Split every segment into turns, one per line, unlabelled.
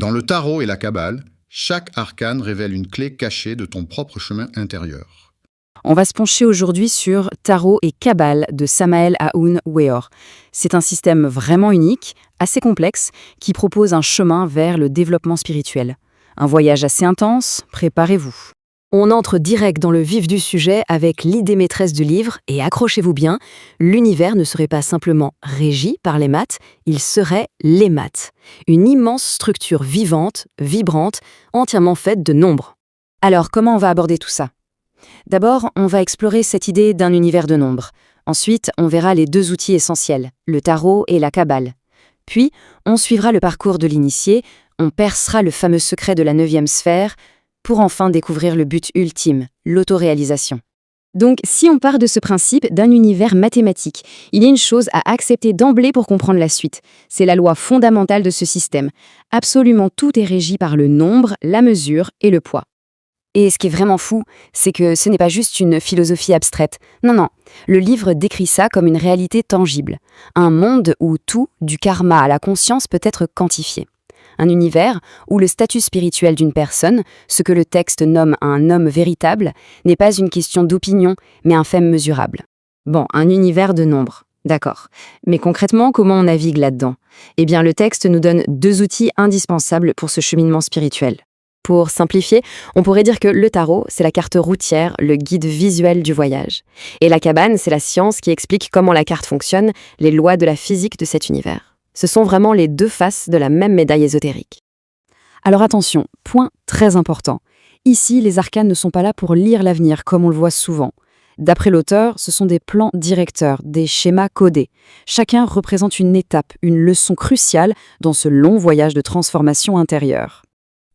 Dans le tarot et la Kabbale, chaque arcane révèle une clé cachée de ton propre chemin intérieur.
On va se pencher aujourd'hui sur Tarot et Kabbale de Samael Aoun Weor. C'est un système vraiment unique, assez complexe, qui propose un chemin vers le développement spirituel. Un voyage assez intense, préparez-vous. On entre direct dans le vif du sujet avec l'idée maîtresse du livre, et accrochez-vous bien, l'univers ne serait pas simplement régi par les maths, il serait les maths. Une immense structure vivante, vibrante, entièrement faite de nombres. Alors, comment on va aborder tout ça ? D'abord, on va explorer cette idée d'un univers de nombres. Ensuite, on verra les deux outils essentiels, le tarot et la Kabbale. Puis, on suivra le parcours de l'initié, on percera le fameux secret de la 9e sphère, pour enfin découvrir le but ultime, l'autoréalisation. Donc, si on part de ce principe d'un univers mathématique, il y a une chose à accepter d'emblée pour comprendre la suite. C'est la loi fondamentale de ce système. Absolument tout est régi par le nombre, la mesure et le poids. Et ce qui est vraiment fou, c'est que ce n'est pas juste une philosophie abstraite. Non, le livre décrit ça comme une réalité tangible. Un monde où tout, du karma à la conscience, peut être quantifié. Un univers où le statut spirituel d'une personne, ce que le texte nomme un homme véritable, n'est pas une question d'opinion, mais un fait mesurable. Bon, un univers de nombres, d'accord. Mais concrètement, comment on navigue là-dedans ? Eh bien, le texte nous donne deux outils indispensables pour ce cheminement spirituel. Pour simplifier, on pourrait dire que le tarot, c'est la carte routière, le guide visuel du voyage. Et la Kabbale, c'est la science qui explique comment la carte fonctionne, les lois de la physique de cet univers. Ce sont vraiment les deux faces de la même médaille ésotérique. Alors attention, point très important. Ici, les arcanes ne sont pas là pour lire l'avenir, comme on le voit souvent. D'après l'auteur, ce sont des plans directeurs, des schémas codés. Chacun représente une étape, une leçon cruciale dans ce long voyage de transformation intérieure.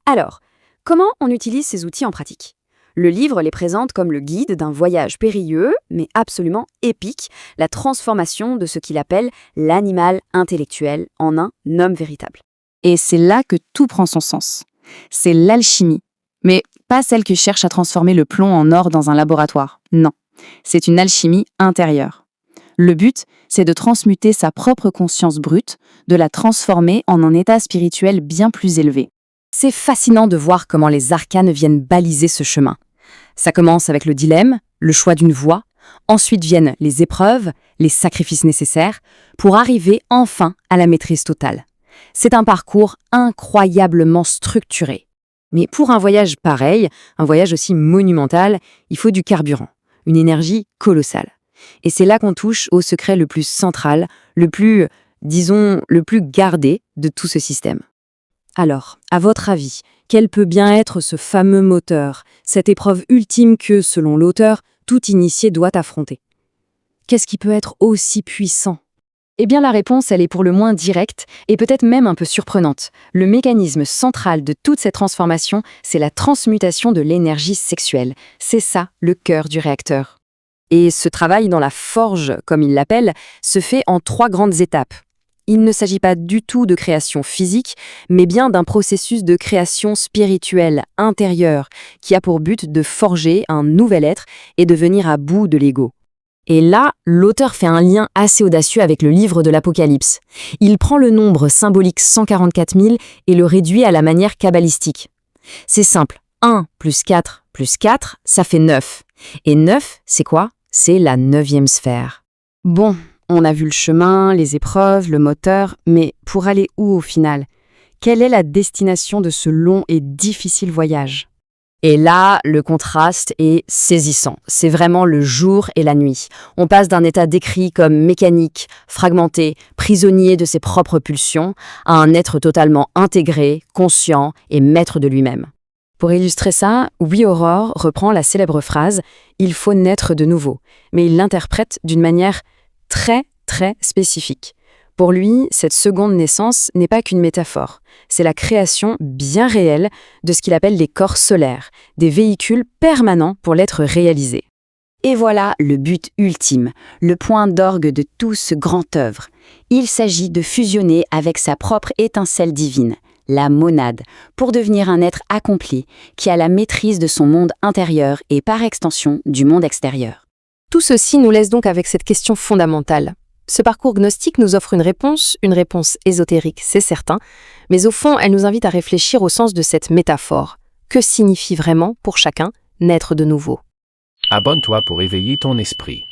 Alors, comment on utilise ces outils en pratique ? Le livre les présente comme le guide d'un voyage périlleux, mais absolument épique, la transformation de ce qu'il appelle l'animal intellectuel en un homme véritable. Et c'est là que tout prend son sens. C'est l'alchimie, mais pas celle qui cherche à transformer le plomb en or dans un laboratoire. Non, c'est une alchimie intérieure. Le but, c'est de transmuter sa propre conscience brute, de la transformer en un état spirituel bien plus élevé. C'est fascinant de voir comment les arcanes viennent baliser ce chemin. Ça commence avec le dilemme, le choix d'une voie, ensuite viennent les épreuves, les sacrifices nécessaires, pour arriver enfin à la maîtrise totale. C'est un parcours incroyablement structuré. Mais pour un voyage pareil, un voyage aussi monumental, il faut du carburant, une énergie colossale. Et c'est là qu'on touche au secret le plus central, le plus gardé de tout ce système. Alors, à votre avis, quel peut bien être ce fameux moteur, cette épreuve ultime que, selon l'auteur, tout initié doit affronter ? Qu'est-ce qui peut être aussi puissant ? Eh bien, la réponse, elle est pour le moins directe et peut-être même un peu surprenante. Le mécanisme central de toute cette transformation, c'est la transmutation de l'énergie sexuelle. C'est ça, le cœur du réacteur. Et ce travail dans la forge, comme il l'appelle, se fait en 3 grandes étapes. Il ne s'agit pas du tout de création physique, mais bien d'un processus de création spirituelle, intérieure, qui a pour but de forger un nouvel être et de venir à bout de l'ego. Et là, l'auteur fait un lien assez audacieux avec le livre de l'Apocalypse. Il prend le nombre symbolique 144 000 et le réduit à la manière kabbalistique. C'est simple, 1 plus 4 plus 4, ça fait 9. Et 9, c'est quoi ? C'est la 9e sphère. Bon, on a vu le chemin, les épreuves, le moteur, mais pour aller où au final ? Quelle est la destination de ce long et difficile voyage ? Et là, le contraste est saisissant. C'est vraiment le jour et la nuit. On passe d'un état décrit comme mécanique, fragmenté, prisonnier de ses propres pulsions, à un être totalement intégré, conscient et maître de lui-même. Pour illustrer ça, Weor reprend la célèbre phrase « Il faut naître de nouveau », mais il l'interprète d'une manière très spécifique. Pour lui, cette seconde naissance n'est pas qu'une métaphore. C'est la création bien réelle de ce qu'il appelle des corps solaires, des véhicules permanents pour l'être réalisé. Et voilà le but ultime, le point d'orgue de tout ce grand œuvre. Il s'agit de fusionner avec sa propre étincelle divine, la monade, pour devenir un être accompli qui a la maîtrise de son monde intérieur et par extension du monde extérieur. Tout ceci nous laisse donc avec cette question fondamentale. Ce parcours gnostique nous offre une réponse ésotérique, c'est certain, mais au fond, elle nous invite à réfléchir au sens de cette métaphore. Que signifie vraiment, pour chacun, naître de nouveau ?
Abonne-toi pour éveiller ton esprit.